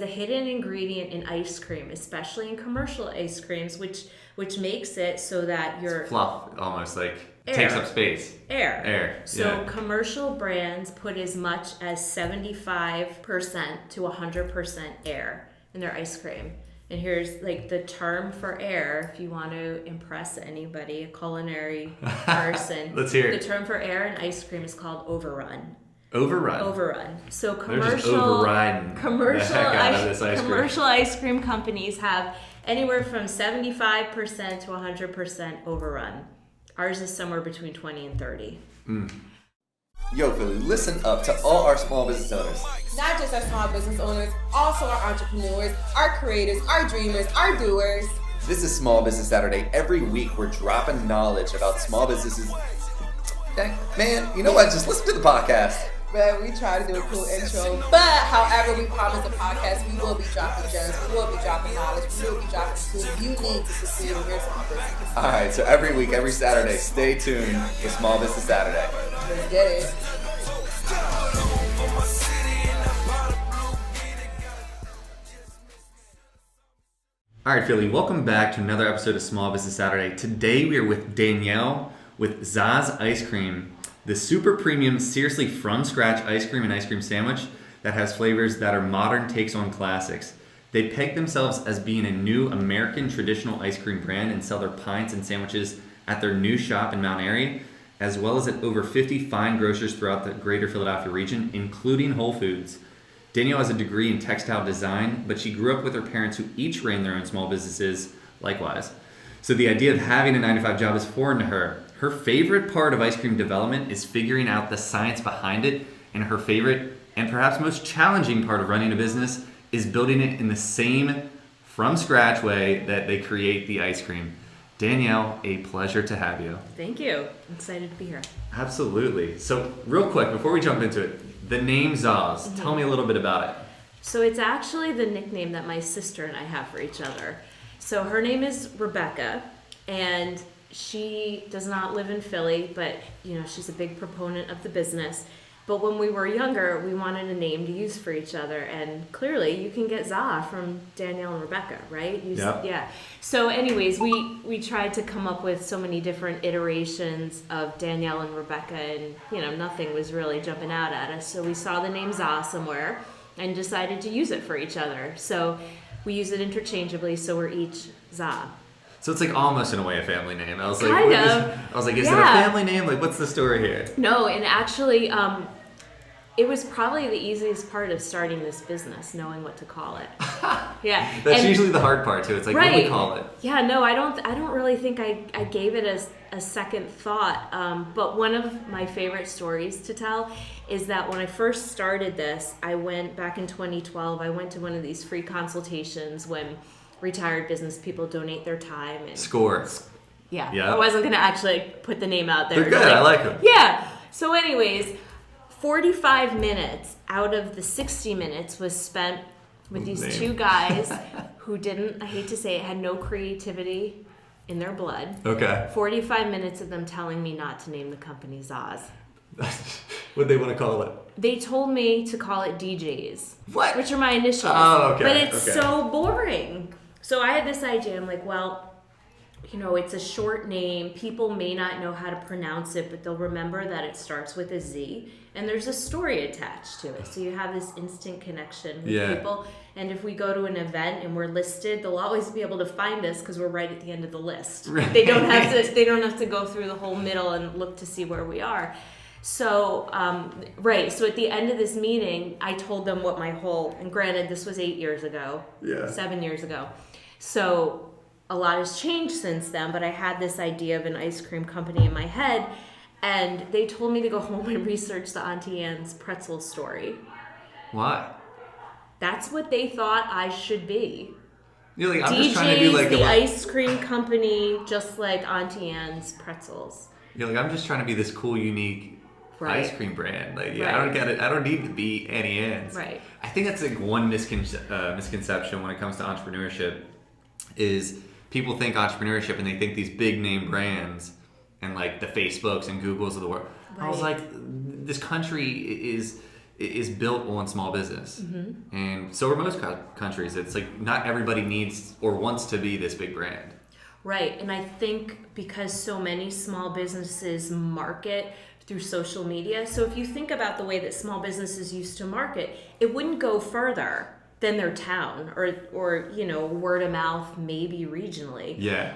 The hidden ingredient in ice cream, especially in commercial ice creams, which makes it so that your fluff almost like air. Takes up space. Air. So commercial brands put as much as 75% to 100% air in their ice cream. And here's like the term for air, if you want to impress anybody, a culinary person. Let's hear it. The term for air in ice cream is called overrun. Overrun. So commercial ice cream companies have anywhere from 75% to 100% overrun. Ours is somewhere between 20 and 30. Yo, Philly, listen up to all our small business owners. Not just our small business owners, also our entrepreneurs, our creators, our dreamers, our doers. This is Small Business Saturday. Every week we're dropping knowledge about small businesses. Man, you know what? Just listen to the podcast. But we try to do a cool intro. But however, we promise the podcast, we will be dropping gems, we will be dropping knowledge, we will be dropping tools you need to succeed in your small business. All right, so every week, every Saturday, stay tuned with Small Business Saturday. Let's get it. All right, Philly, welcome back to another episode of Small Business Saturday. Today we are with Danielle with Zaz Ice Cream, the super premium, seriously from scratch ice cream and ice cream sandwich that has flavors that are modern takes on classics. They peg themselves as being a new American traditional ice cream brand and sell their pints and sandwiches at their new shop in Mt.Airy, as well as at over 50 fine grocers throughout the greater Philadelphia region, including Whole Foods. Danielle has a degree in textile design, but she grew up with her parents who each ran their own small businesses likewise. So the idea of having a 9-to-5 job is foreign to her. Her favorite part of ice cream development is figuring out the science behind it, and her favorite and perhaps most challenging part of running a business is building it in the same from scratch way that they create the ice cream. Danielle, a pleasure to have you. Thank you. I'm excited to be here. Absolutely. So real quick, before we jump into it, the name Zaz, tell me a little bit about it. So it's actually the nickname that my sister and I have for each other. So her name is Rebecca, and she does not live in Philly, but she's a big proponent of the business. But when we were younger, we wanted a name to use for each other, and clearly you can get Za from Danielle and Rebecca, right? Yep. Yeah. So anyways, we tried to come up with so many different iterations of Danielle and Rebecca, and nothing was really jumping out at us. So we saw the name Za somewhere and decided to use it for each other. So we use it interchangeably, so we're each Za. So it's like almost in a way a family name. I was like, kind of. Is it a family name? Like, what's the story here? No, and actually, it was probably the easiest part of starting this business, knowing what to call it. Yeah. That's usually the hard part too. It's like, right. What do we call it? Yeah, no, I don't really think I gave it a second thought. But one of my favorite stories to tell is that when I first started this, I went back in 2012, I went to one of these free consultations when retired business people donate their time. And Score. Yeah. Yep. I wasn't going to actually put the name out there. They're good. I like them. Yeah. So anyways, 45 minutes out of the 60 minutes was spent with these two guys who didn't, I hate to say it, had no creativity in their blood. Okay. 45 minutes of them telling me not to name the company Zaz. What they want to call it? They told me to call it DJs. What? Which are my initials. Oh, okay. But it's so boring. So I had this idea. I'm like, well, it's a short name. People may not know how to pronounce it, but they'll remember that it starts with a Z. And there's a story attached to it. So you have this instant connection with people. And if we go to an event and we're listed, they'll always be able to find us because we're right at the end of the list. Right. They don't have to go through the whole middle and look to see where we are. So, so at the end of this meeting, I told them what and granted, this was 8 years ago, 7 years ago. So a lot has changed since then, but I had this idea of an ice cream company in my head, and they told me to go home and research the Auntie Anne's pretzel story. Why? That's what they thought I should be. You're like, I'm DJ's just trying to be like the ice cream company, just like Auntie Anne's pretzels. You're like, I'm just trying to be this cool, unique ice cream brand. Like, Right. I don't get it. I don't need to be Annie Ann's. Right. I think that's like one misconception when it comes to entrepreneurship is people think entrepreneurship and they think these big name brands and like the Facebooks and Googles of the world. Right. I was like, this country is is built on small business. Mm-hmm. And so are most countries. It's like not everybody needs or wants to be this big brand. Right. And I think because so many small businesses market through social media. So if you think about the way that small businesses used to market, it wouldn't go further than their town or you know, word of mouth, maybe regionally. Yeah.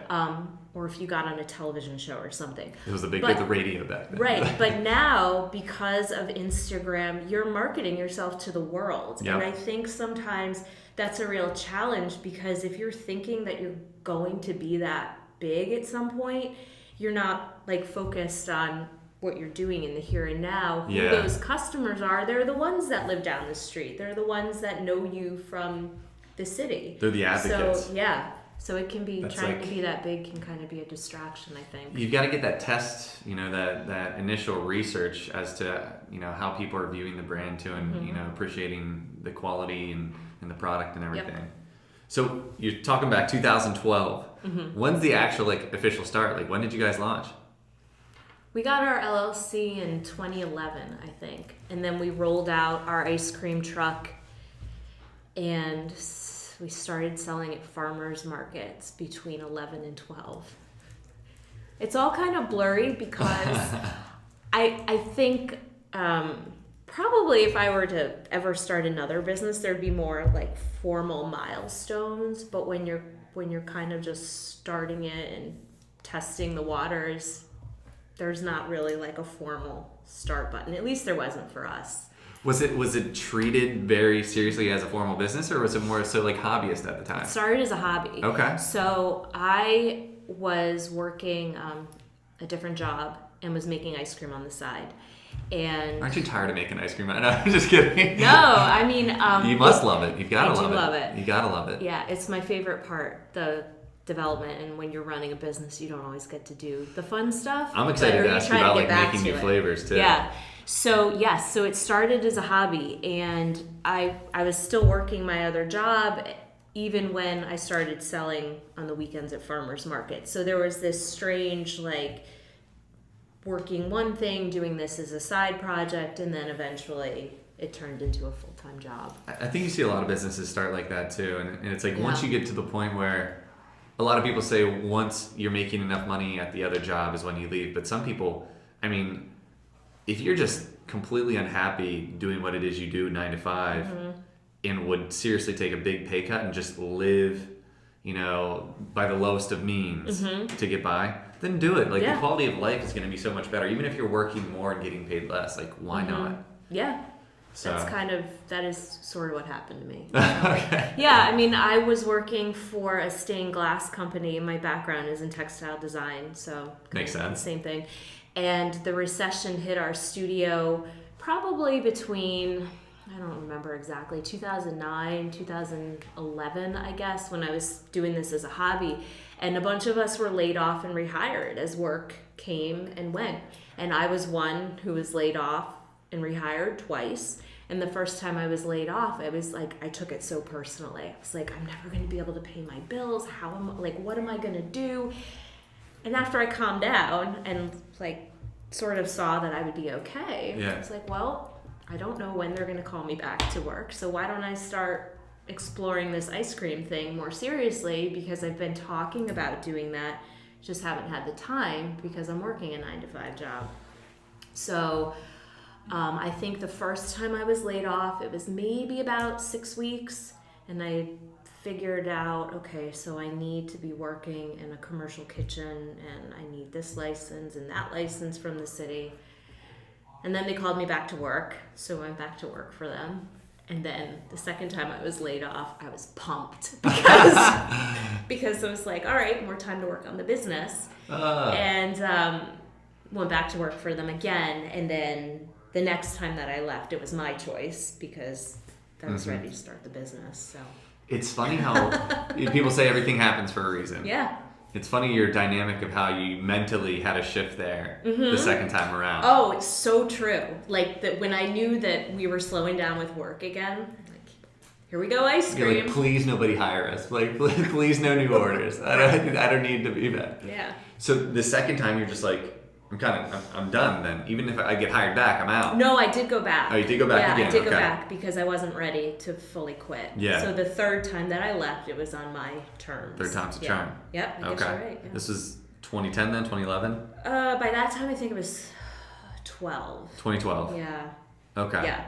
Or if you got on a television show or something. It was a big with the radio back then. Right. But now, because of Instagram, you're marketing yourself to the world. Yep. And I think sometimes that's a real challenge, because if you're thinking that you're going to be that big at some point, you're not like focused on what you're doing in the here and now. Yeah. Who those customers are, they're the ones that live down the street. They're the ones that know you from the city. They're the advocates. So, yeah. So it can be, That's trying like, to be that big can kind of be a distraction, I think. You've got to get that test, you know, that initial research as to, you know, how people are viewing the brand too, and, Mm-hmm. you know, appreciating the quality and the product and everything. Yep. So you're talking back 2012. Mm-hmm. When's the actual like official start? Like when did you guys launch? We got our LLC in 2011, I think. And then we rolled out our ice cream truck, and we started selling at farmers markets between 11 and 12. It's all kind of blurry because I think probably if I were to ever start another business, there'd be more like formal milestones. But when you're kind of just starting it and testing the waters, there's not really like a formal start button. At least there wasn't for us. Was it treated very seriously as a formal business, or was it more so like hobbyist at the time? It started as a hobby. Okay. So I was working a different job and was making ice cream on the side. And Aren't you tired of making ice cream? No, I'm just kidding. no, I mean you must love it. You've got to love it. I do love it. You got to love it. Yeah, it's my favorite part, the development. And when you're running a business, you don't always get to do the fun stuff. I'm excited to ask you about like making new flavors too. Yeah. So yes, so it started as a hobby, and I was still working my other job even when I started selling on the weekends at farmers market. So there was this strange like working one thing, doing this as a side project, and then eventually it turned into a full-time job. I think you see a lot of businesses start like that too, and it's like Yeah. once you get to the point where a lot of people say once you're making enough money at the other job is when you leave, but some people, I mean, if you're just completely unhappy doing what it is you do 9 to 5 Mm-hmm. and would seriously take a big pay cut and just live, you know, by the lowest of means to get by, then do it. Like Yeah. the quality of life is going to be so much better, even if you're working more and getting paid less. Like why not? Yeah. So That is sort of what happened to me. okay. Yeah, I mean, I was working for a stained glass company. My background is in textile design, so Makes sense. Same thing. And the recession hit our studio probably between, I don't remember exactly, 2009, 2011, I guess, when I was doing this as a hobby. And a bunch of us were laid off and rehired as work came and went. And I was one who was laid off and rehired twice. And the first time I was laid off, I was like, I took it so personally. I was like, I'm never going to be able to pay my bills. What am I going to do? And after I calmed down and like sort of saw that I would be okay, Yeah. I was like, well, I don't know when they're going to call me back to work. So why don't I start exploring this ice cream thing more seriously? Because I've been talking about doing that, just haven't had the time because I'm working a 9 to 5 job. So I think the first time I was laid off, it was maybe about 6 weeks, and I figured out, okay, so I need to be working in a commercial kitchen, and I need this license and that license from the city. And then they called me back to work, so I went back to work for them. And then the second time I was laid off, I was pumped because I was like, all right, more time to work on the business. And went back to work for them again. And then the next time that I left, it was my choice because I was ready to start the business. So It's funny how people say everything happens for a reason. yeah. It's funny your dynamic of how you mentally had a shift there the second time around. Oh, it's so true. Like that when I knew that we were slowing down with work again, like, here we go, ice You're cream. like, please nobody hire us. Like, please no new orders. I don't need to be that. Yeah. So the second time you're just like, I'm done then. Even if I get hired back, I'm out. No, I did go back. Oh, you did go back again? Yeah, I did go back because I wasn't ready to fully quit. Yeah. So the third time that I left, it was on my terms. Third time's a charm. Yep, I guess you're right. Yeah. This was 2010 then, 2011? By that time, I think it was 12. 2012. Yeah. Okay. Yeah.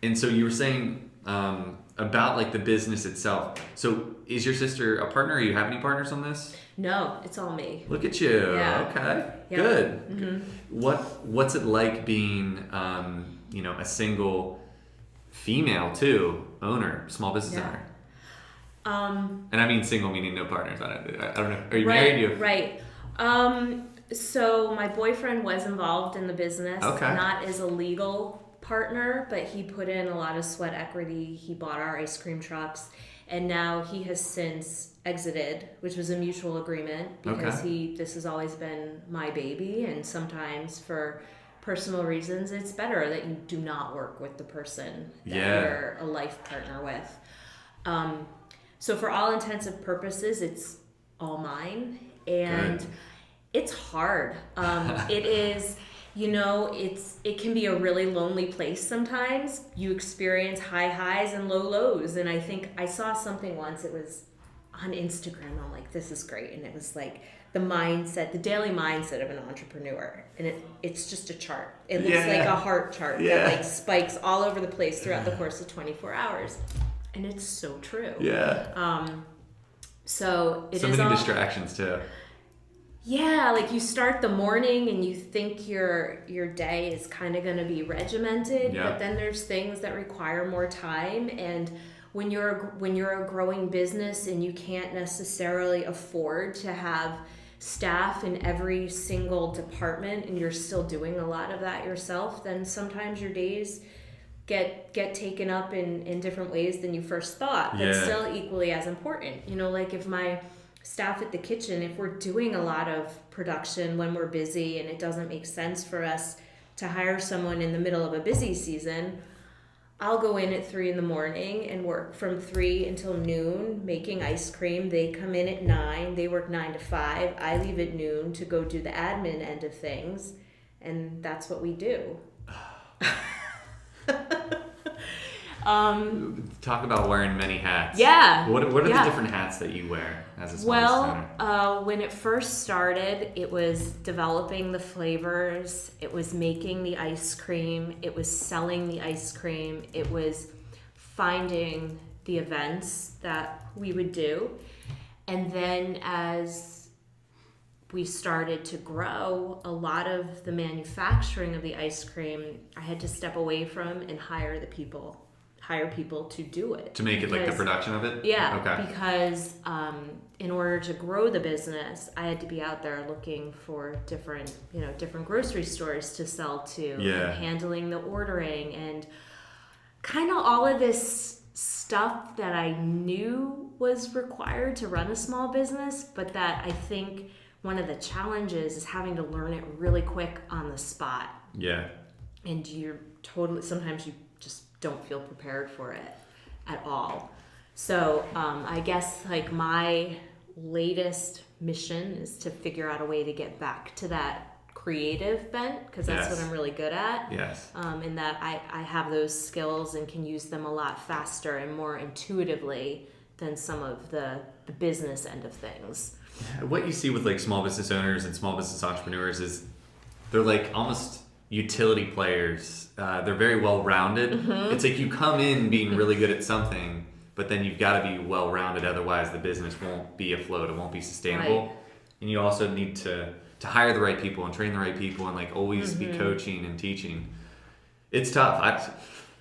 And so you were saying about like the business itself. So is your sister a partner? Or you have any partners on this? No, it's all me. Look at you. Yeah. Okay. Yeah. Good. Mm-hmm. What's it like being a single female too owner, small business owner? And I mean single meaning no partners. I don't know. Are you married? Right. So my boyfriend was involved in the business, not as a legal partner, but he put in a lot of sweat equity. He bought our ice cream trucks, and now he has since exited, which was a mutual agreement because this has always been my baby, and sometimes for personal reasons it's better that you do not work with the person that you're a life partner with. So for all intents and purposes, it's all mine, and it's hard. It is, it can be a really lonely place sometimes. You experience high highs and low lows. And I think I saw something once, it was on Instagram. I'm like, this is great. And it was like the daily mindset of an entrepreneur. And it's just a chart. It looks like a heart chart that like spikes all over the place throughout the course of 24 hours. And it's so true. Yeah. So it is many distractions too. Yeah, like you start the morning and you think your day is kind of going to be regimented, but then there's things that require more time. And when you're a growing business and you can't necessarily afford to have staff in every single department, and you're still doing a lot of that yourself, then sometimes your days get taken up in different ways than you first thought, but still equally as important. Like if my staff at the kitchen, if we're doing a lot of production when we're busy and it doesn't make sense for us to hire someone in the middle of a busy season, I'll go in at 3 a.m. and work from 3 until noon making ice cream. They come in at 9, they work 9 to 5. I leave at noon to go do the admin end of things, and that's what we do. Talk about wearing many hats. Yeah. What are the different hats that you wear as a small business owner? When it first started, it was developing the flavors. It was making the ice cream. It was selling the ice cream. It was finding the events that we would do. And then as we started to grow, a lot of the manufacturing of the ice cream, I had to step away from and hire people to do it. To make it like the production of it? Yeah. Okay. Because in order to grow the business, I had to be out there looking for different grocery stores to sell to, and handling the ordering, and kind of all of this stuff that I knew was required to run a small business, but that I think one of the challenges is having to learn it really quick on the spot. Yeah. And sometimes you just don't feel prepared for it at all. So I guess like my latest mission is to figure out a way to get back to that creative bent, because that's what I'm really good at. Yes. And that I have those skills and can use them a lot faster and more intuitively than some of the business end of things. What you see with like small business owners and small business entrepreneurs is they're like almost utility players. They're very well rounded. Mm-hmm. It's like you come in being really good at something, but then you've got to be well rounded, otherwise the business won't be afloat, it won't be sustainable. Right. And you also need to hire the right people and train the right people and like always be coaching and teaching. It's tough.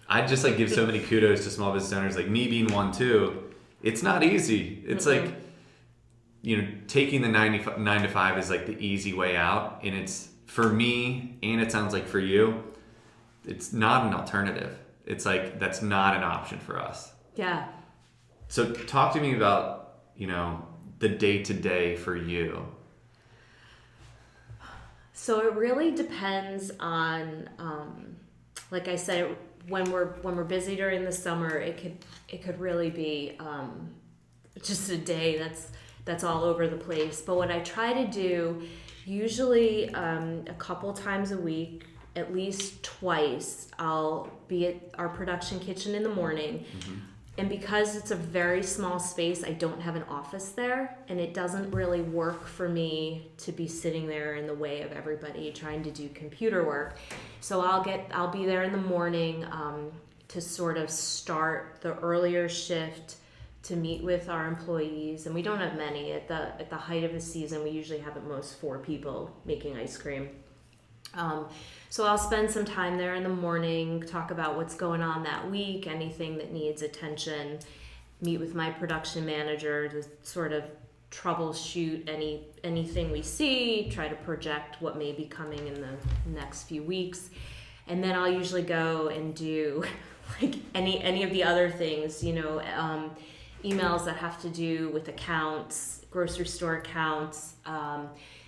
I just like give so many kudos to small business owners, like me being one too. It's not easy. It's like, taking the 9 to 5 is like the easy way out, and it's for me, and it sounds like for you, it's not an alternative. It's like that's not an option for us. Yeah. So talk to me about, the day-to-day for you. So it really depends on, like I said, when we're busy during the summer, it could really be just a day that's all over the place. But what I try to do, Usually a couple times a week, at least twice, I'll be at our production kitchen in the morning. And because it's a very small space, I don't have an office there, and it doesn't really work for me to be sitting there in the way of everybody trying to do computer work. So I'll be there in the morning to sort of start the earlier shift, to meet with our employees, and we don't have many. At the height of the season, we usually have at most 4 people making ice cream. So I'll spend some time there in the morning, talk about what's going on that week, anything that needs attention, meet with my production manager to sort of troubleshoot anything we see, try to project what may be coming in the next few weeks. And then I'll usually go and do like any of the other things, emails that have to do with accounts, grocery store accounts.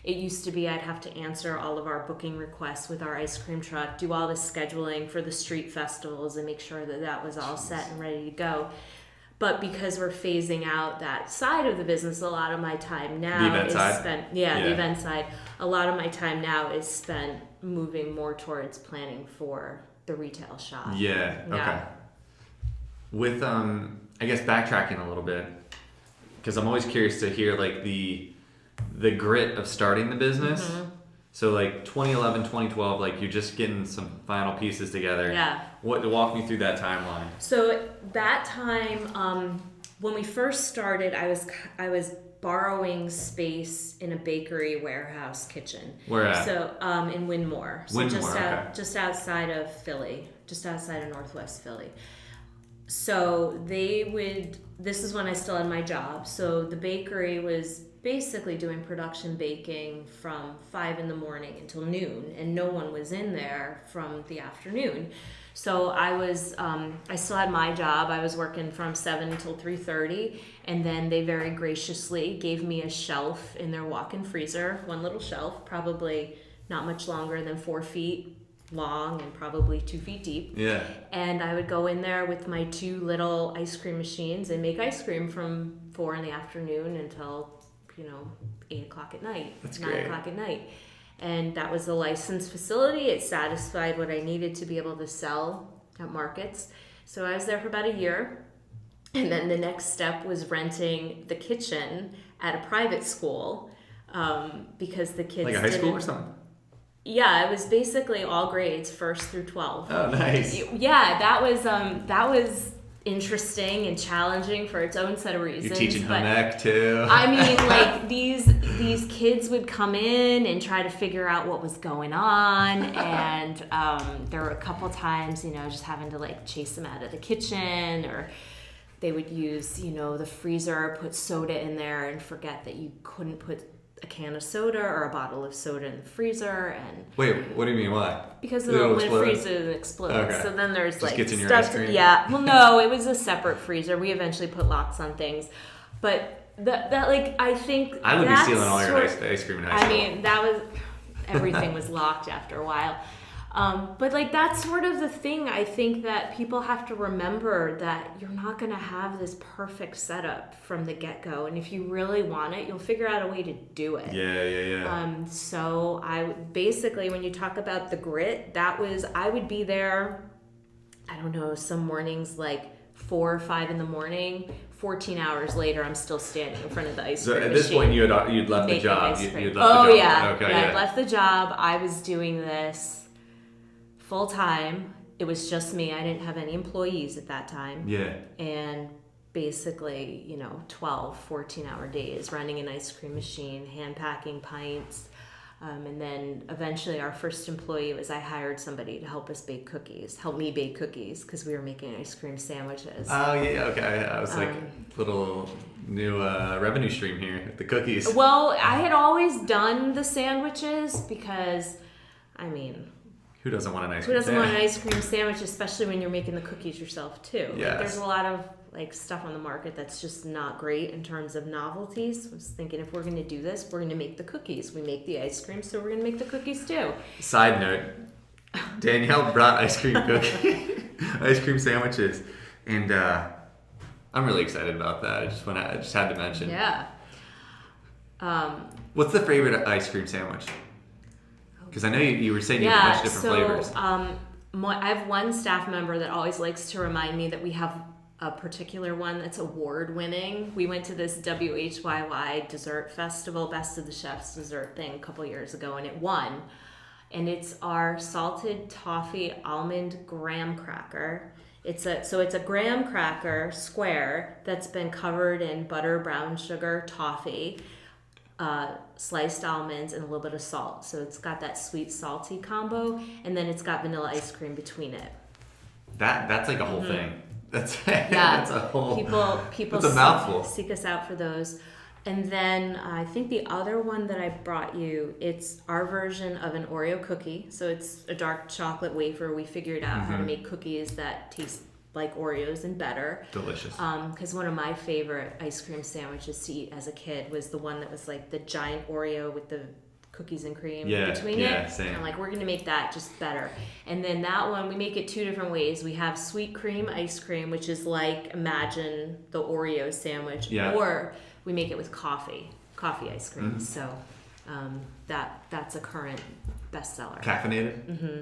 It used to be I'd have to answer all of our booking requests with our ice cream truck, do all the scheduling for the street festivals, and make sure that was all set and ready to go. But because we're phasing out that side of the business, a lot of my time now is spent. The event side. A lot of my time now is spent moving more towards planning for the retail shop. Yeah. Okay. With I guess backtracking a little bit, because I'm always curious to hear like the grit of starting the business. So like 2011, 2012, like you're just getting some final pieces together. Yeah. Walk me through that timeline. So that time, when we first started, I was borrowing space in a bakery warehouse kitchen. Where at? So in Wynmoor. So just outside of Philly, just outside of Northwest Philly. So this is when I still had my job. So the bakery was basically doing production baking from 5 in the morning until noon, and no one was in there from the afternoon. So I still had my job. I was working from 7 until 3:30, and then they very graciously gave me a shelf in their walk-in freezer, one little shelf, probably not much longer than 4 feet long and probably 2 feet deep. Yeah. And I would go in there with my 2 little ice cream machines and make ice cream from 4 in the afternoon until 8 o'clock at night. That's 9 great. O'clock at night. And that was a licensed facility. It satisfied what I needed to be able to sell at markets. So I was there for about a year. And then the next step was renting the kitchen at a private school because the kids like a high school or something? Yeah, it was basically all grades, 1st through 12. Oh, nice. Yeah, that was interesting and challenging for its own set of reasons. You're teaching home ec too. I mean, like these kids would come in and try to figure out what was going on, and there were a couple times, just having to like chase them out of the kitchen, or they would use, the freezer, put soda in there, and forget that you couldn't put a can of soda or a bottle of soda in the freezer. And wait, what do you mean? Why? Because when it freezes, it explodes. Okay. So then there's just like gets in your stuff. Ice cream? Yeah. Well, no, it was a separate freezer. We eventually put locks on things, but that like I think I would be stealing all your ice cream in high school. I mean, everything was locked after a while. But like that's sort of the thing. I think that people have to remember that you're not going to have this perfect setup from the get-go, and if you really want it, you'll figure out a way to do it. Yeah. So I basically, when you talk about the grit, I would be there, I don't know, some mornings like 4 or 5 in the morning. 14 hours later, I'm still standing in front of the ice cream machine. So at this point, you'd left the job. Yeah. Okay, yeah. I left the job. I was doing this full time. It was just me. I didn't have any employees at that time. Yeah. And basically, 12, 14-hour days running an ice cream machine, hand packing pints. And then eventually our first employee I hired somebody to help me bake cookies, because we were making ice cream sandwiches. Oh, yeah, okay. I was like, little new revenue stream here, the cookies. Well, I had always done the sandwiches because, who doesn't want an ice cream sandwich? Who doesn't want an ice cream sandwich, especially when you're making the cookies yourself, too? Yes. There's a lot of stuff on the market that's just not great in terms of novelties. I was thinking, if we're going to do this, we're going to make the cookies. We make the ice cream, so we're going to make the cookies, too. Side note, Danielle brought ice cream sandwiches, and I'm really excited about that. I just had to mention. Yeah. What's the favorite ice cream sandwich? Because I know you were saying you have a bunch of different flavors. I have one staff member that always likes to remind me that we have a particular one that's award-winning. We went to this WHYY dessert festival, Best of the Chefs dessert thing a couple years ago, and it won. And it's our salted toffee almond graham cracker. It's a graham cracker square that's been covered in butter, brown sugar, toffee, sliced almonds, and a little bit of salt. So it's got that sweet salty combo, and then it's got vanilla ice cream between it. That's like a whole thing. That's a whole. People that's a mouthful. Seek us out for those. And then I think the other one that I brought you, it's our version of an Oreo cookie. So it's a dark chocolate wafer. We figured out how to make cookies that taste like Oreos and better. Delicious. Because one of my favorite ice cream sandwiches to eat as a kid was the one that was like the giant Oreo with the cookies and cream between it. Yeah, same. And we're gonna make that just better. And then that one, we make it two different ways. We have sweet cream ice cream, which is like, imagine the Oreo sandwich, or we make it with coffee ice cream. So that's a current bestseller. Caffeinated? Mm-hmm.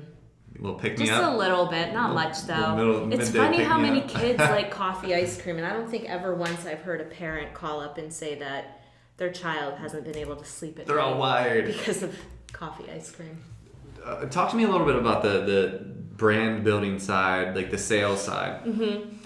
A little pick me Just up. a little bit, not much though. It's funny how many kids like coffee ice cream, and I don't think ever once I've heard a parent call up and say that their child hasn't been able to sleep at night. They're all wired because of coffee ice cream. Talk to me a little bit about the brand building side, like the sales side. Mm-hmm.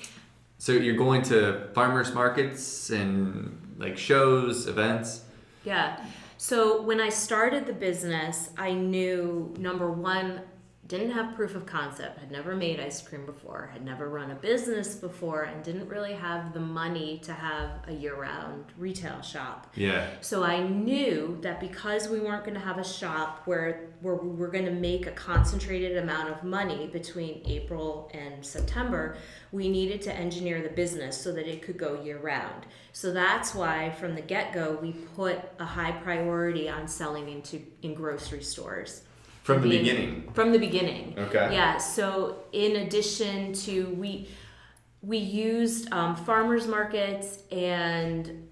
So you're going to farmers markets and like shows, events? Yeah. So when I started the business, I knew, number one, didn't have proof of concept. Had never made ice cream before, had never run a business before, and didn't really have the money to have a year-round retail shop. Yeah. So I knew that because we weren't going to have a shop where we were going to make a concentrated amount of money between April and September, we needed to engineer the business so that it could go year-round. So that's why from the get-go we put a high priority on selling in grocery stores. From the beginning? From the beginning. Okay. Yeah, so in addition to, we used farmers markets and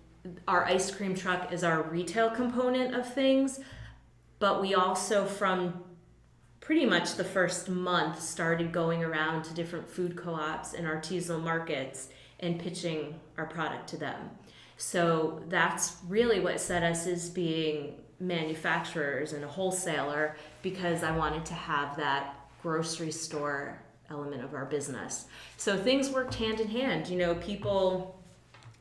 our ice cream truck as our retail component of things, but we also from pretty much the first month started going around to different food co-ops and artisanal markets and pitching our product to them. So that's really what set us as being manufacturers and a wholesaler, because I wanted to have that grocery store element of our business. So things worked hand in hand. You know, people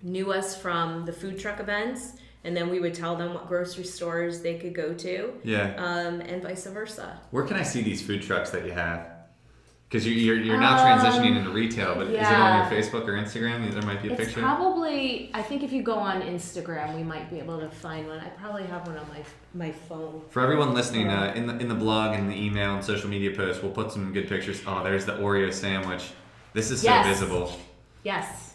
knew us from the food truck events, and then we would tell them what grocery stores they could go to. Yeah. And vice versa. Where can I see these food trucks that you have? Because you're now transitioning into retail, but is it on your Facebook or Instagram? There might be a picture. It's probably, I think if you go on Instagram, we might be able to find one. I probably have one on my phone. For everyone listening, in the blog and the email and social media posts, we'll put some good pictures. Oh, there's the Oreo sandwich. This is so visible. Yes.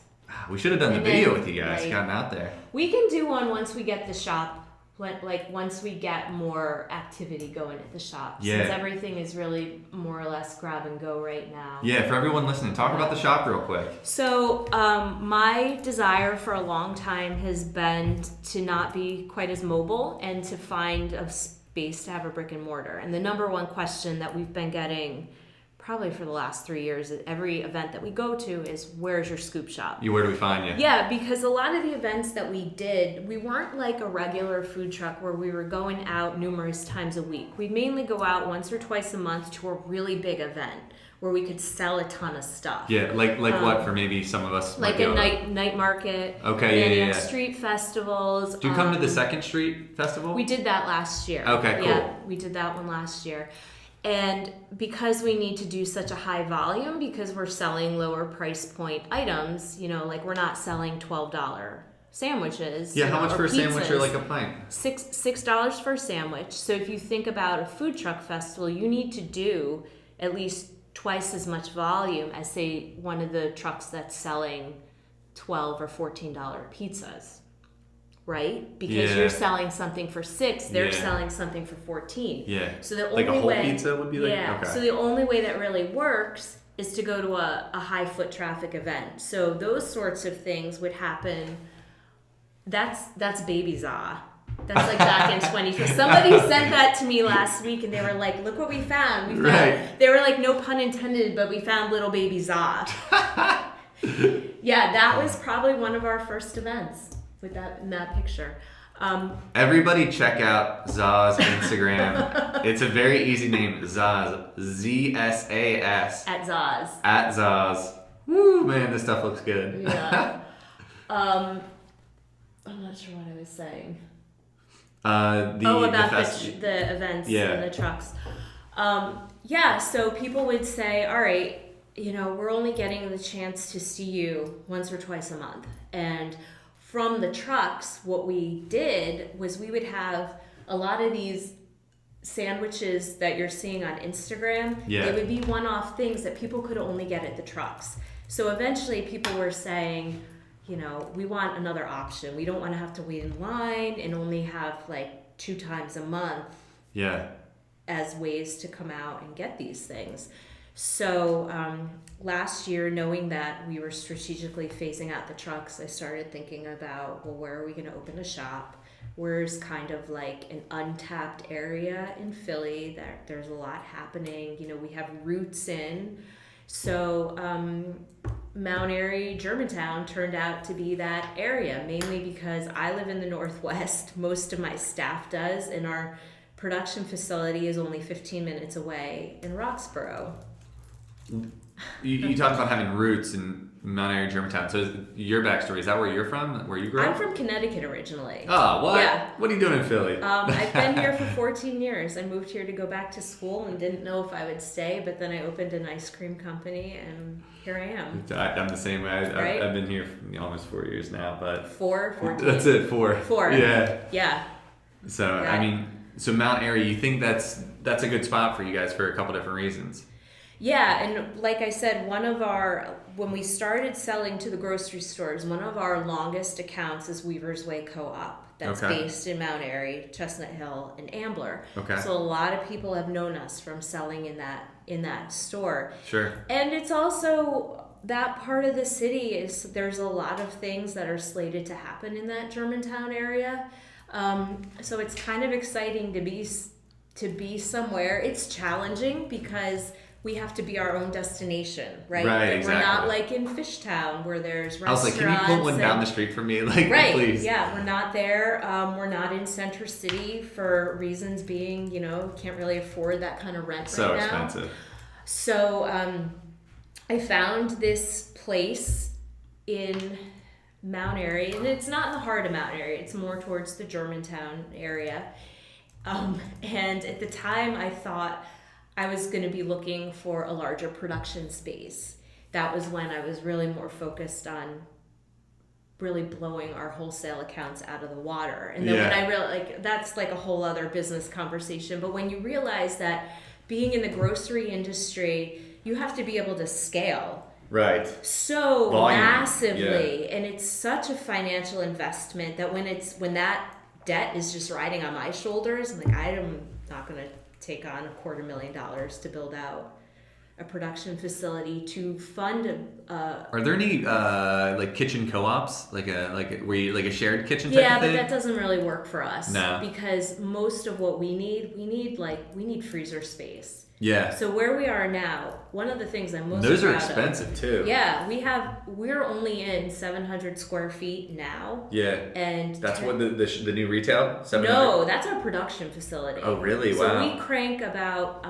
We should have done the video with you guys, gotten out there. We can do one once we get the shop, like once we get more activity going at the shop. Yeah. Since everything is really more or less grab and go right now. Yeah, for everyone listening, talk about the shop real quick. So my desire for a long time has been to not be quite as mobile and to find a space to have a brick and mortar. And the number one question that we've been getting probably for the last 3 years at every event that we go to is, where's your scoop shop? Where do we find you? Yeah, because a lot of the events that we did, we weren't like a regular food truck where we were going out numerous times a week. We'd mainly go out once or twice a month to a really big event where we could sell a ton of stuff. Yeah, like what for maybe some of us? Like a night market. Okay, yeah. Street festivals. Do you come to the Second Street Festival? We did that last year. Okay, cool. Yeah, we did that one last year. And because we need to do such a high volume, because we're selling lower price point items, you know, like we're not selling $12 sandwiches. Yeah, how much for a sandwich or like a pint? $6 for a sandwich. So if you think about a food truck festival, you need to do at least twice as much volume as, say, one of the trucks that's selling $12 or $14 pizzas. Right? Because you're selling something for $6, they're selling something for $14. Yeah. So the like only a whole way, pizza would be like? Yeah. Okay. So the only way that really works is to go to a high foot traffic event. So those sorts of things would happen. That's Baby Za. That's like back in 2020. Somebody sent that to me last week, and they were like, "Look what we found." We found. Right. They were like, "No pun intended," but we found little baby Za. Yeah, that was probably one of our first events with that picture. Everybody check out Za's Instagram. It's a very easy name. Zaz. Z-S-A-S. At Za's. At Za's. Woo, man, this stuff looks good. Yeah. I'm not sure what I was saying. About the events Yeah. and the trucks. Yeah, so people would say, all right, we're only getting the chance to see you once or twice a month. And from the trucks, what we did was we would have a lot of these sandwiches that you're seeing on Instagram. Yeah. They would be one-off things that people could only get at the trucks. So eventually people were saying, we want another option. We don't want to have to wait in line and only have like 2 times a month. Yeah. As ways to come out and get these things. So last year, knowing that we were strategically phasing out the trucks, I started thinking about, well, where are we going to open a shop? Where's kind of like an untapped area in Philly that there's a lot happening. We have roots in. So Mt.Airy, Germantown turned out to be that area, mainly because I live in the Northwest. Most of my staff does, and our production facility is only 15 minutes away in Roxborough. You talked about having roots in Mt.Airy, Germantown. So your backstory, is that where you're from? Where you grew up? I'm from Connecticut originally. Oh, what? Yeah. What are you doing in Philly? I've been here for 14 years. I moved here to go back to school and didn't know if I would stay, but then I opened an ice cream company and here I am. I'm the same way. Right? I've been here for almost 4 years now, but 14. That's it, 4. 4. Yeah. Yeah. So Yeah. So Mt.Airy, you think that's a good spot for you guys for a couple different reasons? Yeah, and like I said, when we started selling to the grocery stores, one of our longest accounts is Weaver's Way Co-op. That's based in Mt.Airy, Chestnut Hill, and Ambler. Okay. So a lot of people have known us from selling in that store. Sure. And it's also that part of the city there's a lot of things that are slated to happen in that Germantown area. So it's kind of exciting to be somewhere. It's challenging because we have to be our own destination, right? Right, Like, exactly. We're not like in Fishtown where there's restaurants. I was like, can you put one down the street for me? Like, Right, please. yeah, we're not there. We're not in Center City for reasons being, can't really afford that kind of rent So right now. expensive. So I found this place in Mt.Airy, and it's not in the heart of Mt.Airy, it's more towards the Germantown area. And at the time I thought I was going to be looking for a larger production space. That was when I was really more focused on really blowing our wholesale accounts out of the water. And then when I realized, that's like a whole other business conversation, but when you realize that being in the grocery industry, you have to be able to scale. Right. So Volume. massively, and it's such a financial investment that when that debt is just riding on my shoulders, I'm like, I'm not going to take on $250,000 to build out a production facility to fund Are there any like kitchen co-ops, like a shared kitchen type yeah, of but thing? that doesn't really work for us. No. Because most of what we need freezer space. Yeah. So where we are now, one of the things I'm most Those are proud of- expensive too. Yeah, we're only in 700 square feet now. Yeah. And That's what the new retail? 700? No, that's our production facility. Oh, really? So Wow. we crank about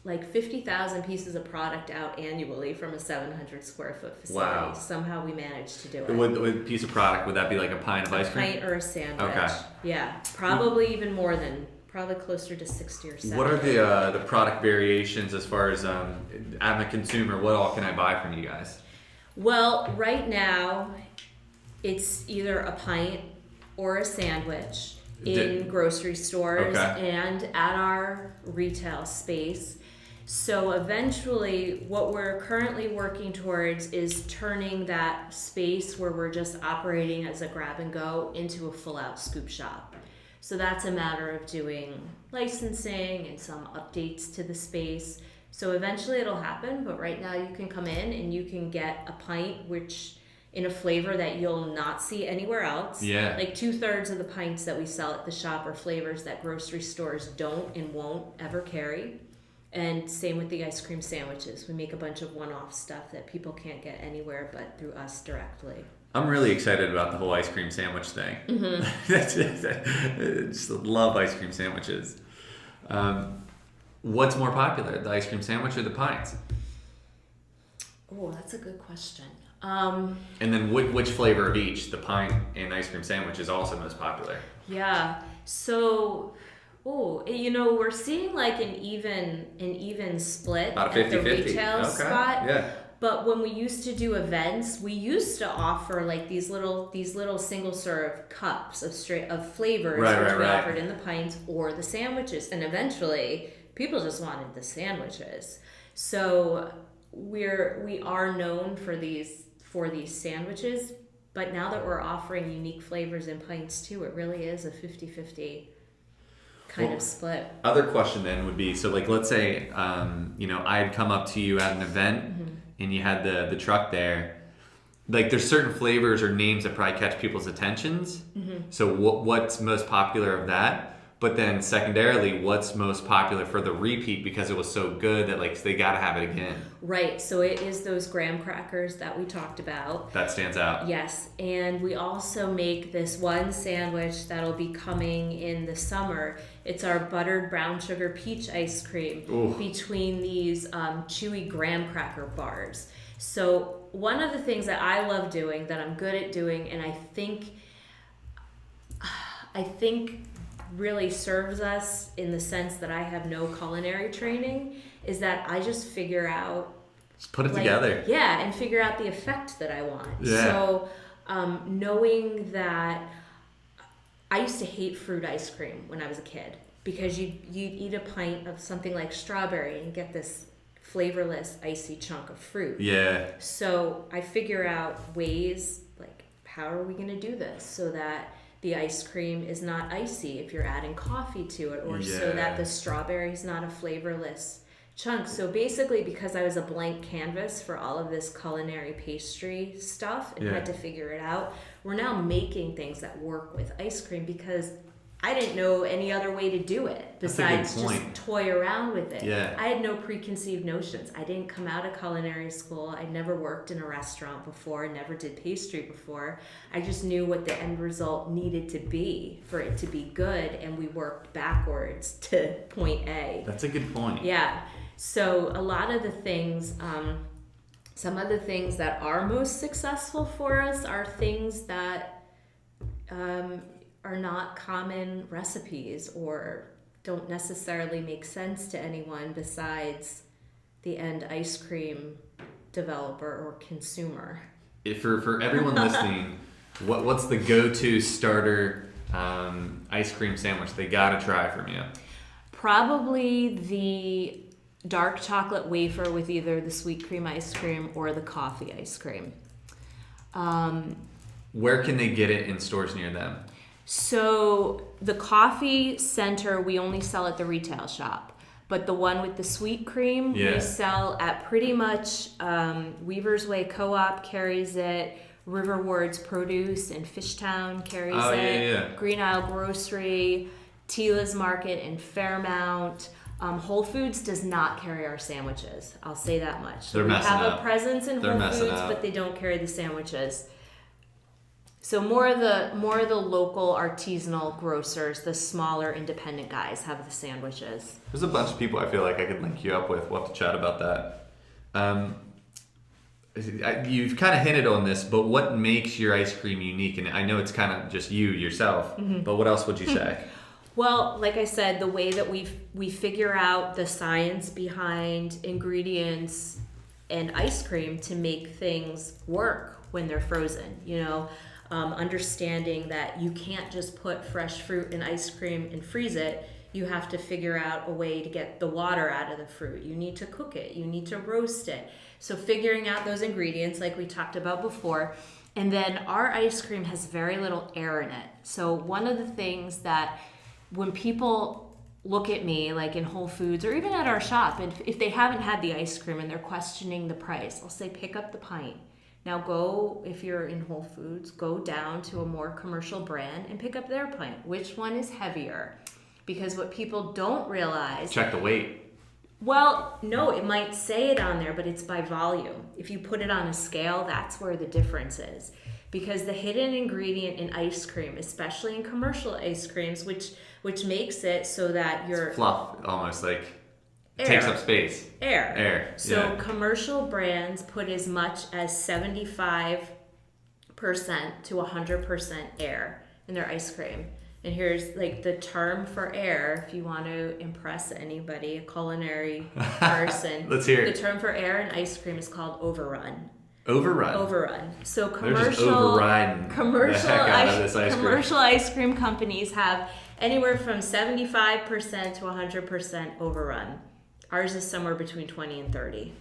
like 50,000 pieces of product out annually from a 700 square foot facility. Wow. Somehow we managed to do it. With piece of product, would that be like a pint of ice cream? A pint or a sandwich. Okay. Yeah, probably even more than, probably closer to 60 or 70. What are the product variations as far as I'm a consumer? What all can I buy from you guys? Well, right now, it's either a pint or a sandwich in grocery stores and at our retail space. So eventually, what we're currently working towards is turning that space where we're just operating as a grab and go into a full out scoop shop. So that's a matter of doing licensing and some updates to the space. So eventually it'll happen, but right now you can come in and you can get a pint, which in a flavor that you'll not see anywhere else. Yeah. Like 2/3 of the pints that we sell at the shop are flavors that grocery stores don't and won't ever carry. And same with the ice cream sandwiches. We make a bunch of one-off stuff that people can't get anywhere but through us directly. I'm really excited about the whole ice cream sandwich thing. I just love ice cream sandwiches. What's more popular, the ice cream sandwich or the pints? Oh, that's a good question. And then which flavor of each, the pint and ice cream sandwich, is also most popular? Yeah. So, we're seeing like an even split About a at the 50-50. retail spot. Yeah. But when we used to do events, we used to offer like these little single serve cups of flavors, which we offered in the pints or the sandwiches, and eventually people just wanted the sandwiches. So we are known for these sandwiches, but now that we're offering unique flavors in pints too, it really is a 50-50 kind of split. Other question then would be, so like let's say I'd come up to you at an event and you had the truck there. Like there's certain flavors or names that probably catch people's attentions. So what's most popular of that? But then secondarily, what's most popular for the repeat because it was so good that like they gotta have it again? Right, so it is those graham crackers that we talked about. That stands out. Yes, and we also make this one sandwich that'll be coming in the summer. It's our buttered brown sugar peach ice cream between these chewy graham cracker bars. So one of the things that I love doing, that I'm good at doing, and I think really serves us in the sense that I have no culinary training, is that I just figure out, just put it together. Yeah, and figure out the effect that I want. Yeah. So knowing that I used to hate fruit ice cream when I was a kid, because you'd eat a pint of something like strawberry and get this flavorless icy chunk of fruit. Yeah. So I figure out ways, like, how are we going to do this so that the ice cream is not icy if you're adding coffee to it, or so that the strawberry is not a flavorless chunk. So basically, because I was a blank canvas for all of this culinary pastry stuff and had to figure it out, we're now making things that work with ice cream because I didn't know any other way to do it besides just toy around with it. Yeah. I had no preconceived notions. I didn't come out of culinary school. I never worked in a restaurant before, never did pastry before. I just knew what the end result needed to be for it to be good, and we worked backwards to point A. That's a good point. Yeah. So a lot of the things, some of the things that are most successful for us are things that are not common recipes or don't necessarily make sense to anyone besides the end ice cream developer or consumer. For everyone listening, what's the go-to starter ice cream sandwich they gotta try from you? Probably the dark chocolate wafer with either the sweet cream ice cream or the coffee ice cream. Where can they get it in stores near them? So the coffee center, we only sell at the retail shop. But the one with the sweet cream, we sell at pretty much Weaver's Way Co-op carries it. Riverward's Produce in Fishtown carries it. Green Isle Grocery, Tila's Market in Fairmount. Whole Foods does not carry our sandwiches. I'll say that much. They're messing up. We have a presence in Whole Foods, but they don't carry the sandwiches. So more of the local artisanal grocers, the smaller independent guys have the sandwiches. There's a bunch of people I feel like I could link you up with. We'll have to chat about that. You've kind of hinted on this, but what makes your ice cream unique? And I know it's kind of just you yourself, but what else would you say? Well, like I said, the way that we figure out the science behind ingredients and ice cream to make things work when they're frozen, understanding that you can't just put fresh fruit in ice cream and freeze it. You have to figure out a way to get the water out of the fruit. You need to cook it. You need to roast it. So figuring out those ingredients like we talked about before. And then our ice cream has very little air in it. So one of the things that when people look at me, like in Whole Foods or even at our shop, and if they haven't had the ice cream and they're questioning the price, I'll say, pick up the pint. Now go, if you're in Whole Foods, go down to a more commercial brand and pick up their pint. Which one is heavier? Because what people don't realize... Check the weight. Well, no, it might say it on there, but it's by volume. If you put it on a scale, that's where the difference is. Because the hidden ingredient in ice cream, especially in commercial ice creams, which makes it so that you're... It's fluff, almost like Air. takes up space. Air. So yeah. commercial brands put as much as 75% to 100% air in their ice cream. And here's like the term for air, if you want to impress anybody, a culinary person. Let's hear it. The term for air in ice cream is called overrun. Overrun. So They're just overriding the heck out of this ice cream. Commercial ice cream companies have anywhere from 75% to 100% overrun. Ours is somewhere between 20 and 30.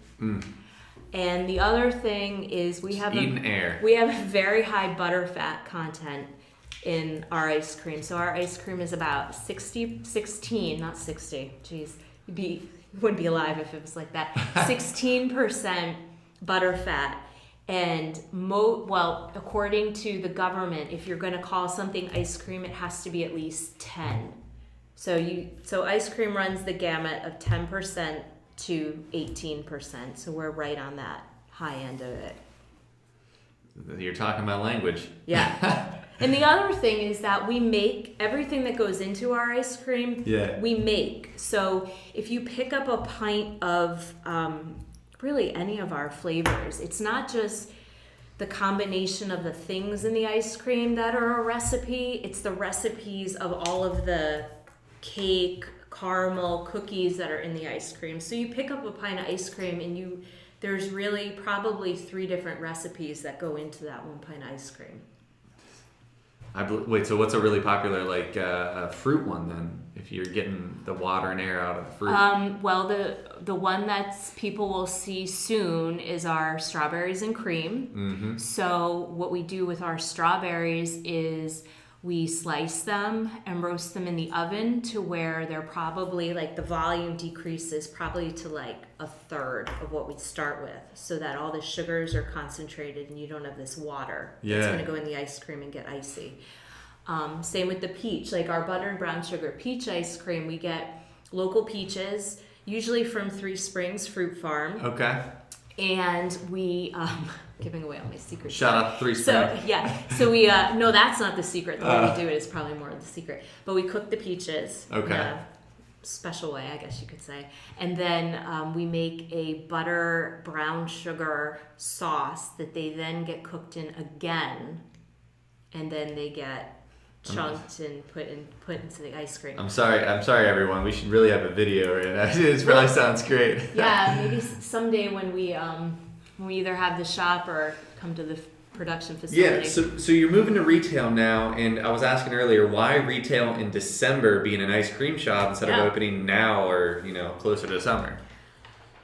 And the other thing is we have a very high butter fat content in our ice cream. So our ice cream is about 16, not 60. Jeez, you wouldn't be alive if it was like that. 16% butter fat. And according to the government, if you're going to call something ice cream, it has to be at least 10. So ice cream runs the gamut of 10% to 18%. So we're right on that high end of it. You're talking about language. Yeah. And the other thing is that we make everything that goes into our ice cream. Yeah. We make. So if you pick up a pint of really any of our flavors, it's not just the combination of the things in the ice cream that are a recipe. It's the recipes of all of the cake, caramel, cookies that are in the ice cream. So you pick up a pint of ice cream and there's really probably 3 different recipes that go into that one pint of ice cream. Wait, so what's a really popular fruit one then? If you're getting the water and air out of the fruit. Well, the one that people will see soon is our strawberries and cream. Mm-hmm. So what we do with our strawberries is we slice them and roast them in the oven to where they're probably the volume decreases probably to a third of what we start with, so that all the sugars are concentrated and you don't have this water that's going to go in the ice cream and get icy. Same with the peach, our butter and brown sugar peach ice cream. We get local peaches, usually from Three Springs Fruit Farm. Okay. And we giving away all my secrets. Shout out to Three Springs. So we no, that's not the secret. The way we do it is probably more of the secret. But we cook the peaches in a special way, I guess you could say. And then we make a butter brown sugar sauce that they then get cooked in again, and then they get chunked and put into the ice cream. I'm sorry, everyone. We should really have a video right now. It really sounds great. Yeah, maybe someday when we either have the shop or come to the production facility. Yeah, so you're moving to retail now, and I was asking earlier, why retail in December being an ice cream shop instead of opening now or closer to summer?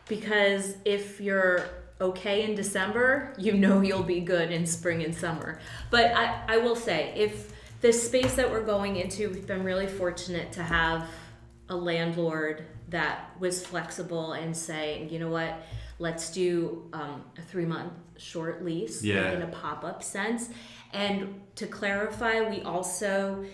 Because if you're okay in December, you'll be good in spring and summer. But I will say, if the space that we're going into, we've been really fortunate to have a landlord that was flexible and saying, you know what, let's do a 3-month short lease in a pop-up sense. And to clarify, we also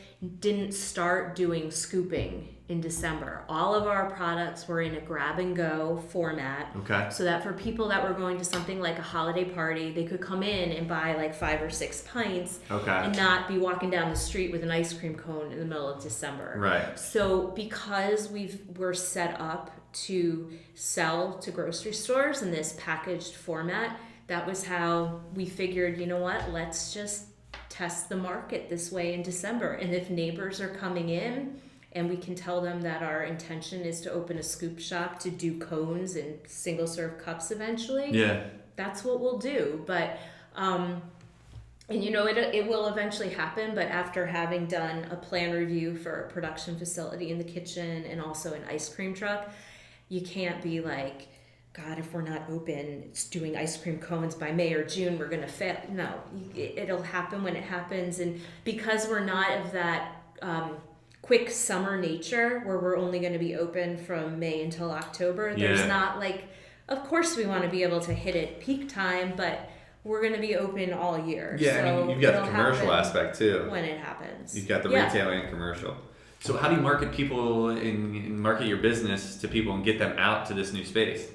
didn't start doing scooping in December. All of our products were in a grab-and-go format. Okay. So that for people that were going to something like a holiday party, they could come in and buy 5 or 6 pints and not be walking down the street with an ice cream cone in the middle of December. Right. So because we're set up to sell to grocery stores in this packaged format, that was how we figured, you know what, let's just test the market this way in December. And if neighbors are coming in and we can tell them that our intention is to open a scoop shop to do cones and single serve cups eventually, that's what we'll do. But and it will eventually happen, but after having done a plan review for a production facility in the kitchen and also an ice cream truck, you can't be like, God, if we're not open, it's doing ice cream cones by May or June, we're going to fail. No, it'll happen when it happens. And because we're not of that quick summer nature where we're only going to be open from May until October, there's not of course we want to be able to hit it peak time, but we're going to be open all year. Yeah, so I mean, you've got it'll the commercial happen aspect too. when it happens. You've got the retail and commercial. So how do you market people and market your business to people and get them out to this new space?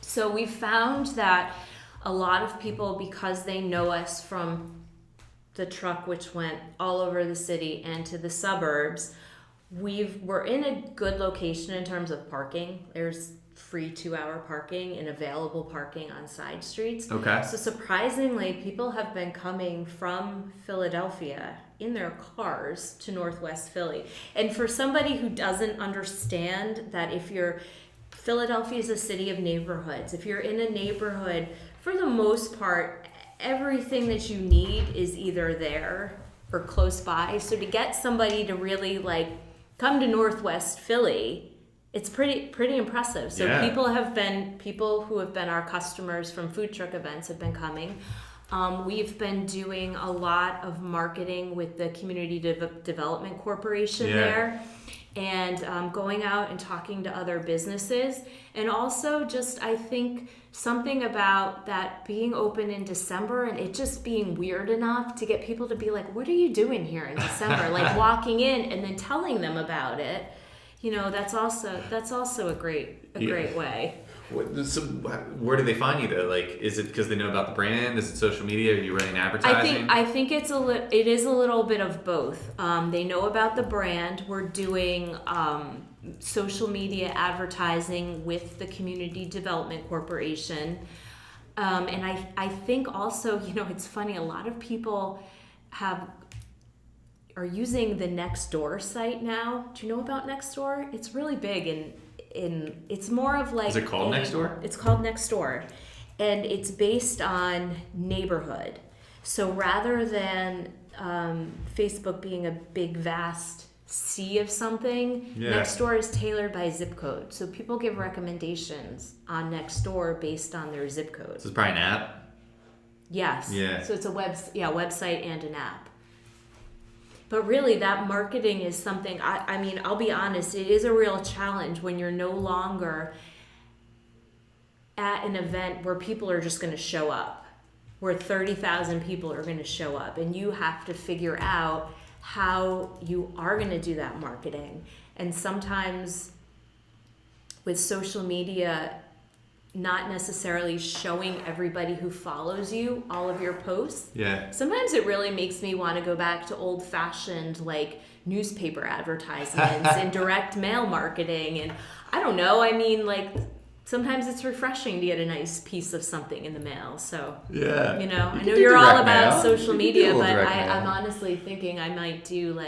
So we found that a lot of people, because they know us from the truck, which went all over the city and to the suburbs, we're in a good location in terms of parking. There's free 2-hour parking and available parking on side streets. Okay. So surprisingly, people have been coming from Philadelphia in their cars to Northwest Philly. And for somebody who doesn't understand that Philadelphia is a city of neighborhoods. If you're in a neighborhood, for the most part, everything that you need is either there or close by. So to get somebody to really come to Northwest Philly, it's pretty impressive. So people who have been our customers from food truck events have been coming. We've been doing a lot of marketing with the Community Development Corporation there, and going out and talking to other businesses. And also just, I think, something about that being open in December and it just being weird enough to get people to be like, what are you doing here in December? Walking in and then telling them about it. That's also a great way. So where do they find you though? Is it because they know about the brand? Is it social media? Are you running advertising? I think it is a little bit of both. They know about the brand. We're doing social media advertising with the Community Development Corporation, and I think also, it's funny. A lot of people are using the Nextdoor site now. Do you know about Nextdoor? It's really big, and it's more of Is it called Nextdoor? It's called Nextdoor, and it's based on neighborhood. So rather than Facebook being a big, vast sea of something, Nextdoor is tailored by zip code. So people give recommendations on Nextdoor based on their zip code. So it's probably an app? Yes. Yeah. So it's a website and an app. But really, that marketing is something, I mean, I'll be honest, it is a real challenge when you're no longer at an event where people are just going to show up, where 30,000 people are going to show up, and you have to figure out how you are going to do that marketing. And sometimes with social media, not necessarily showing everybody who follows you all of your posts. Yeah. Sometimes it really makes me want to go back to old-fashioned newspaper advertisements and direct mail marketing, and I don't know. I mean, sometimes it's refreshing to get a nice piece of something in the mail. So yeah, I know you're all about social media, but I'm I'm honestly thinking I might do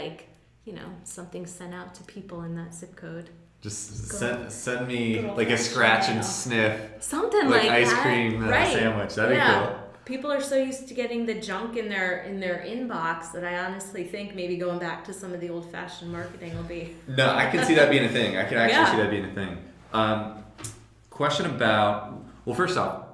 something sent out to people in that zip code. Just send me a scratch and sniff. Something like ice that. cream sandwich. That'd be cool. People are so used to getting the junk in their inbox that I honestly think maybe going back to some of the old-fashioned marketing will be. No, I can see that being a thing. I can actually see that being a thing. Question about, well, first off,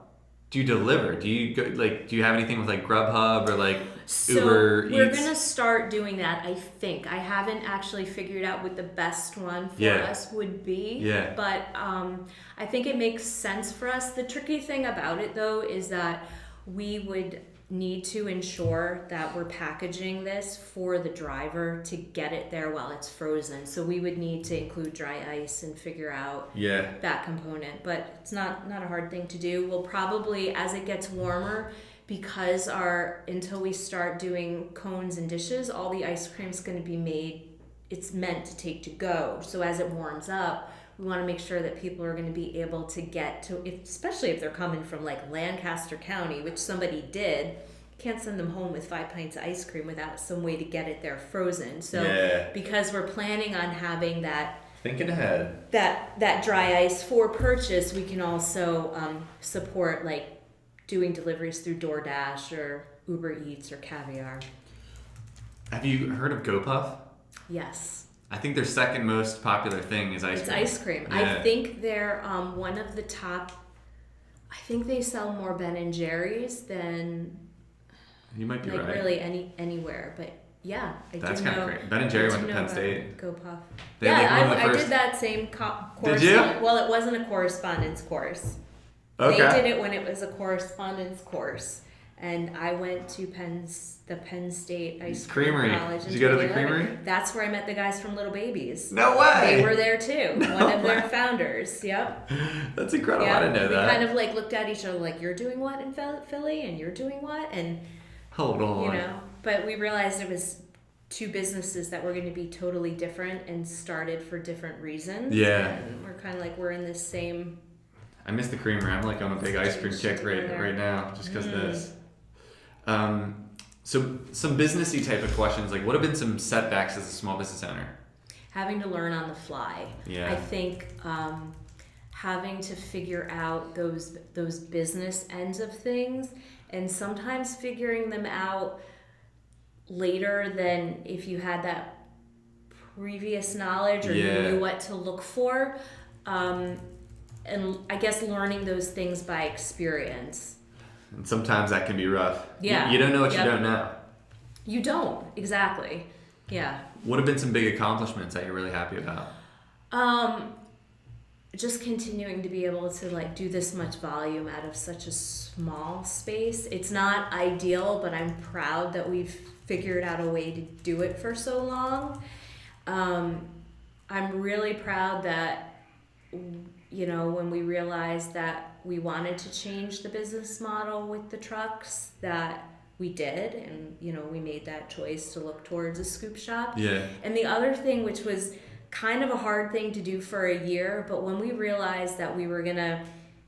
do you deliver? Do you go, do you have anything with Grubhub or Uber Eats? We're gonna start doing that. I think I haven't actually figured out what the best one for us would be. Yeah. But I think it makes sense for us. The tricky thing about it though is that we would need to ensure that we're packaging this for the driver to get it there while it's frozen. So we would need to include dry ice and figure out that component. But it's not a hard thing to do. We'll probably, as it gets warmer, because until we start doing cones and dishes, all the ice cream's going to be made, it's meant to take to go. So as it warms up, we want to make sure that people are going to be able to get to, especially if they're coming from Lancaster County, which somebody did. You can't send them home with 5 pints of ice cream without some way to get it there frozen. So because we're planning on having that, thinking ahead, that dry ice for purchase, we can also support doing deliveries through DoorDash or Uber Eats or Caviar. Have you heard of GoPuff? Yes. I think their second most popular thing is ice cream. It's ice cream. Yeah. I think they're one of the top. I think they sell more Ben & Jerry's than. You might be right. Really anywhere, but yeah, That's kind of great. Ben & Jerry went to Penn State. GoPuff. I did that same course. Did you? Well, it wasn't a correspondence course. Okay. They did it when it was a correspondence course. And I went to the Penn State Ice Creamery. College. Did you go to the creamery? That's where I met the guys from Little Babies. No way! They were there too. One of their founders. Yep. That's incredible. Yep. I didn't know that. We kind of like looked at each other like, you're doing what in Philly? And you're doing what? And hold on. You know, but we realized it was two businesses that were going to be totally different and started for different reasons. Yeah. And we're kind of like, we're in this same... I miss the creamery. I'm like on a big ice cream kick right now just because of this. So some businessy type of questions, like what have been some setbacks as a small business owner? Having to learn on the fly. Yeah. I think having to figure out those business ends of things, and sometimes figuring them out later than if you had that previous knowledge or you knew what to look for. And I guess learning those things by experience. And sometimes that can be rough. Yeah. You don't know what you don't know. You don't, exactly. Yeah. What have been some big accomplishments that you're really happy about? Just continuing to be able to like do this much volume out of such a small space. It's not ideal, but I'm proud that we've figured out a way to do it for so long. I'm really proud that, you know, when we realized that we wanted to change the business model with the trucks, that we did, and you know, we made that choice to look towards a scoop shop. Yeah. And the other thing, which was kind of a hard thing to do for a year, but when we realized that we were gonna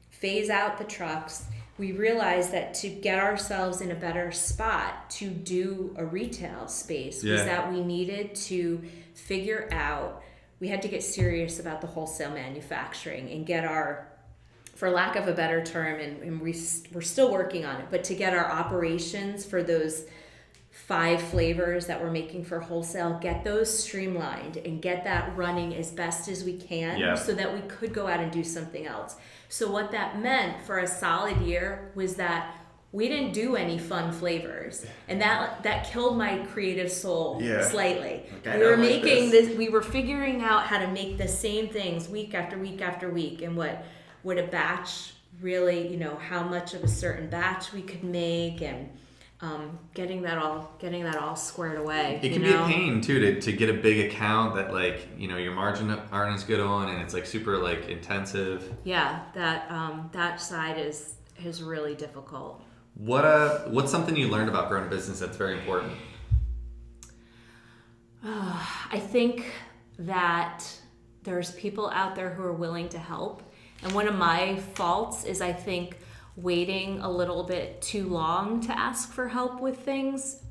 phase out the trucks, we realized that to get ourselves in a better spot to do a retail space was that we needed to figure out, we had to get serious about the wholesale manufacturing and get our, for lack of a better term, and we're still working on it, but to get our operations for those 5 flavors that we're making for wholesale, get those streamlined and get that running as best as we can so that we could go out and do something else. So what that meant for a solid year was that we didn't do any fun flavors, and that killed my creative soul slightly. Okay, we were making this, we were figuring out how to make the same things week after week after week, and what would a batch really, you know, how much of a certain batch we could make, and getting that all squared away. It can be a pain too to get a big account that, like, you know, your margin aren't as good on, and it's like super like intensive. Yeah, that side is really difficult. What's something you learned about growing a business that's very important? I think that there's people out there who are willing to help, and one of my faults is I think waiting a little bit too long to ask for help with things.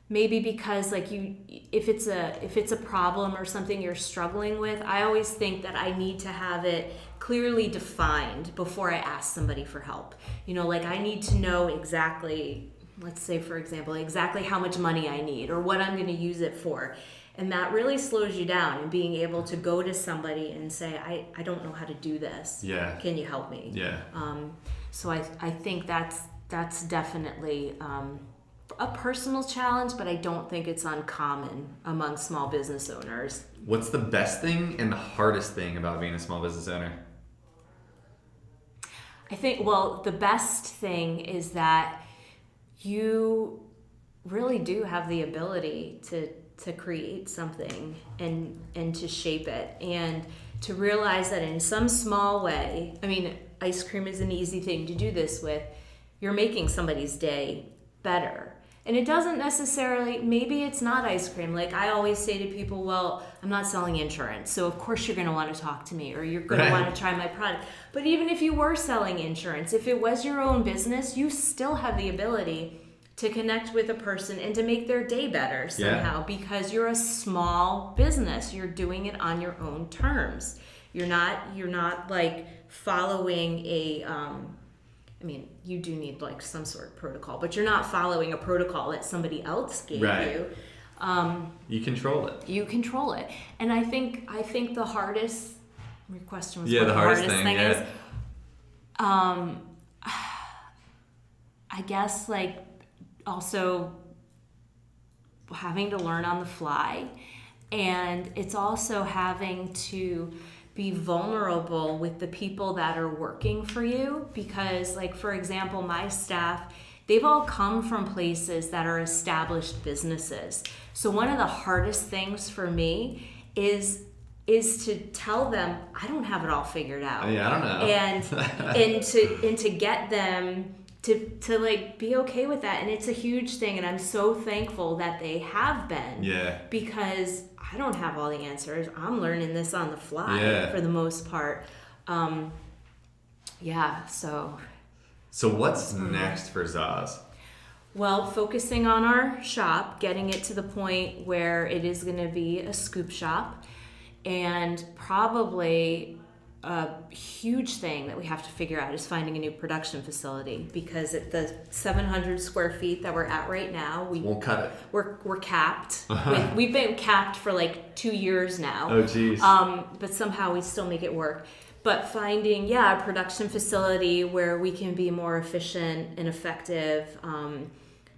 Maybe because like if it's a problem or something you're struggling with, I always think that I need to have it clearly defined before I ask somebody for help. You know, like I need to know exactly, let's say for example, exactly how much money I need or what I'm going to use it for. And that really slows you down, and being able to go to somebody and say, I don't know how to do this. Yeah. Can you help me? Yeah. So I think that's definitely a personal challenge, but I don't think it's uncommon among small business owners. What's the best thing and the hardest thing about being a small business owner? I think, well, the best thing is that you really do have the ability to create something and to shape it, and to realize that in some small way, I mean, ice cream is an easy thing to do this with, you're making somebody's day better. And it doesn't necessarily, maybe it's not ice cream. Like I always say to people, well, I'm not selling insurance, so of course you're going to want to talk to me, or you're going to want to try my product. But even if you were selling insurance, if it was your own business, you still have the ability to connect with a person and to make their day better somehow, because you're a small business. You're doing it on your own terms. You're not like following a, I mean, you do need like some sort of protocol, but you're not following a protocol that somebody else gave you. You control it. You control it. And I think the hardest, your question was what the hardest thing is. I guess like also having to learn on the fly, and it's also having to be vulnerable with the people that are working for you, because like for example, my staff they've all come from places that are established businesses. So one of the hardest things for me is to tell them I don't have it all figured out. Yeah, I don't know. and to get them to like be okay with that. And it's a huge thing, and I'm so thankful that they have been. Yeah. Because I don't have all the answers. I'm learning this on the fly for the most part. So what's next for Zaz? Well, focusing on our shop, getting it to the point where it is going to be a scoop shop, and probably a huge thing that we have to figure out is finding a new production facility, because at the 700 square feet that we're at right now, we won't cut it. We're capped. We've been capped for like 2 years now. Oh, geez. But somehow we still make it work. But finding, a production facility where we can be more efficient and effective,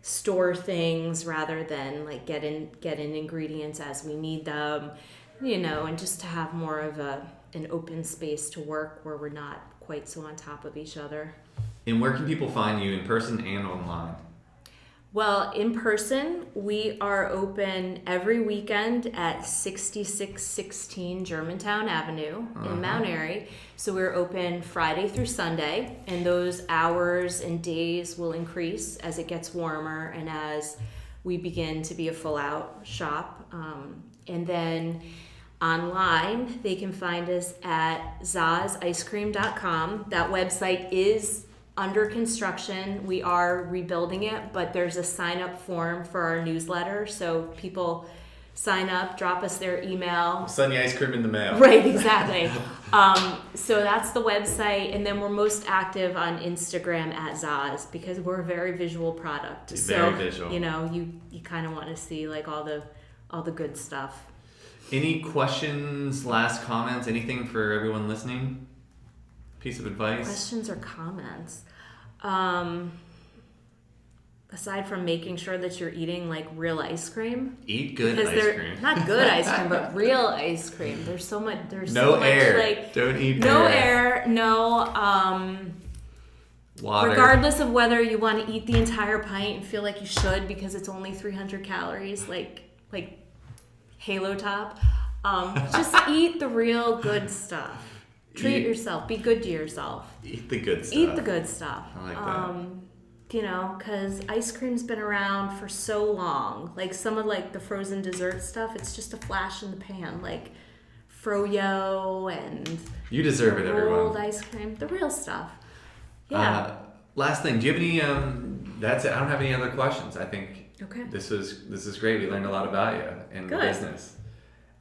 store things rather than like get in ingredients as we need them, and just to have more of an open space to work where we're not quite so on top of each other. And where can people find you in person and online? Well, in person, we are open every weekend at 6616 Germantown Avenue in Mt.Airy. So we're open Friday through Sunday, and those hours and days will increase as it gets warmer and as we begin to be a full-out shop. And then online, they can find us at zazicecream.com. That website is under construction. We are rebuilding it, but there's a sign-up form for our newsletter. So people sign up, drop us their email. Send the ice cream in the mail. Right, exactly. So that's the website. And then we're most active on Instagram at Zaz, because we're a very visual product. Very visual. You kind of want to see like all the good stuff. Any questions, last comments, anything for everyone listening? Piece of advice? Questions or comments? Aside from making sure that you're eating like real ice cream. Eat good ice cream. Not good ice cream, but real ice cream. There's so much. No air. Don't eat no air. No water. Regardless of whether you want to eat the entire pint and feel like you should because it's only 300 calories, like Halo Top. Just eat the real good stuff. Treat yourself. Be good to yourself. Eat the good stuff. Eat the good stuff. I like that. Because ice cream's been around for so long. Like some of like the frozen dessert stuff, it's just a flash in the pan. Like froyo and you deserve it, everyone. Rolled ice cream, the real stuff. Yeah. Last thing, do you have any? That's it. I don't have any other questions. I think this is great. We learned a lot about you and the business.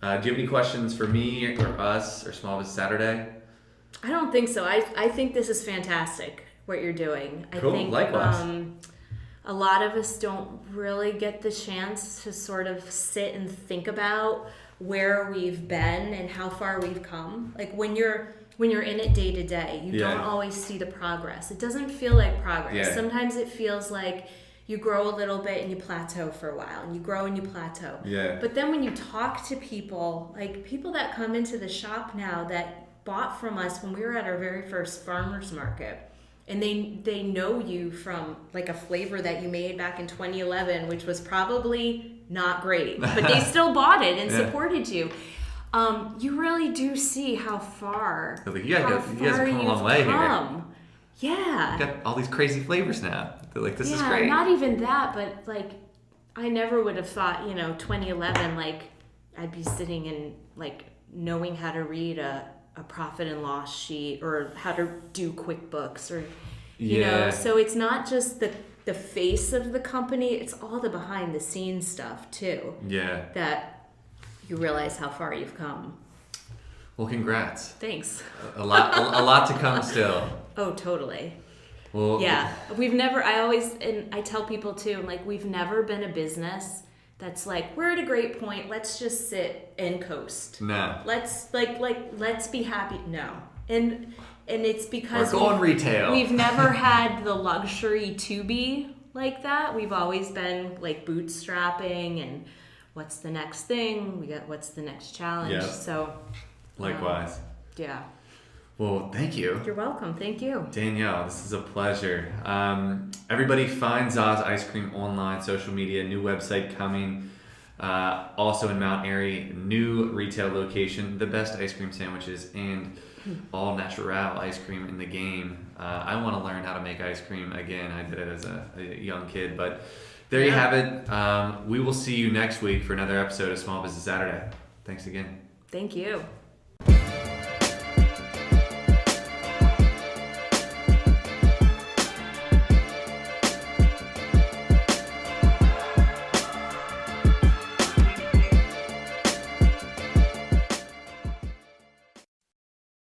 Do you have any questions for me or us or Small Business Saturday? I don't think so. I think this is fantastic what you're doing. Cool. I think Likewise. A lot of us don't really get the chance to sort of sit and think about where we've been and how far we've come. Like when you're in it day to day, you don't always see the progress. It doesn't feel like progress. Yeah. Sometimes it feels like you grow a little bit and you plateau for a while, and you grow and you plateau. Yeah. But then when you talk to people, like people that come into the shop now that bought from us when we were at our very first farmers market, and they know you from like a flavor that you made back in 2011, which was probably not great, but they still bought it and supported you. You really do see how far you guys have come a long way here. Yeah. You got all these crazy flavors now. They're like, this is great. Not even that, but like I never would have thought, 2011, like I'd be sitting and like knowing how to read a profit and loss sheet or how to do QuickBooks or, you know. So it's not just the face of the company, it's all the behind the scenes stuff too. Yeah. That you realize how far you've come. Well, congrats. Thanks. A lot to come still. Oh, totally. Well, yeah. I tell people too, I'm like, we've never been a business that's like, we're at a great point, let's just sit and coast. No. Let's let's be happy. No. And it's because we're going retail. We've never had the luxury to be like that. We've always been like bootstrapping and what's the next thing? We got what's the next challenge? Yeah. So likewise. Yeah. Well, thank you. You're welcome. Thank you. Danielle, this is a pleasure. Everybody find Zaz Ice Cream online, social media, new website coming. Also in Mt.Airy, new retail location, the best ice cream sandwiches and all natural ice cream in the game. I want to learn how to make ice cream again. I did it as a young kid, but there you have it. We will see you next week for another episode of Small Business Saturday. Thanks again. Thank you.